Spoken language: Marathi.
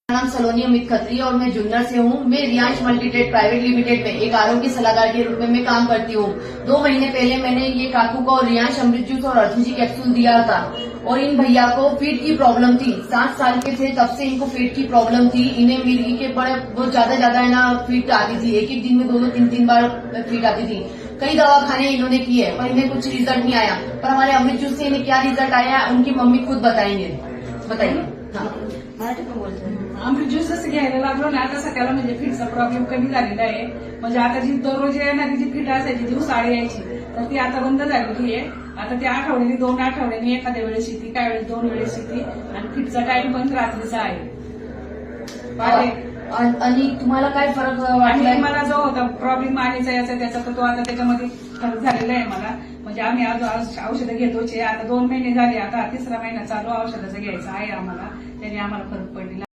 नाम सलोनी अमित खत्री और मैं जुन्नर से हूँ। मैं रियांश मल्टीट्रेड प्राइवेट लिमिटेड में एक आरोग्य सलाहकार के रूप में मैं काम करती हूँ। 2 महीने पहले मैंने ये काकू को रियांश अमृत जूस और अर्थी कैप्सूल दिया था और इन भैया को पेट की प्रॉब्लम थी। 7 साल के थे तब से इनको पेट की प्रॉब्लम थी। इन्हें मिर्गी के बड़े बहुत ज्यादा है ना फीट आती थी। एक दिन में 2-3 बार फीट आती थी। कई दवाखाने इन्होंने किए पर इन्हें कुछ रिजल्ट नहीं आया। पर हमारे अमृत जूस से इन्हें क्या रिजल्ट आया उनकी मम्मी खुद बताएंगे। बताइए। अमृत ज्यूस जसं घ्यायला लागलो ना आता सकाळला म्हणजे फिटचा प्रॉब्लेम कमी झालेला आहे. म्हणजे आता जी दररोज येणारी जी फिट असायची ती उसाळी यायची तर ती आता बंद झालेली आहे. आता ती आठवड्यानी 2 आठवड्यानी एखाद्या वेळेस येते, काय वेळेस 2 वेळेस येते आणि फिटचा टाइम पण रात्रीचा आहे. आणि तुम्हाला काय फरक वाटलाय? आणि मला जो होता प्रॉब्लेम मानेचा याचा त्याचा तर तो आता त्याच्यामध्ये फरक झालेला आहे मला. म्हणजे आम्ही आज औषधं घेतोच आहे. आता 2 महिने झाले, आता 3रा महिना चालू औषधाचा घ्यायचा आहे आम्हाला. त्याने आम्हाला फरक पडलेला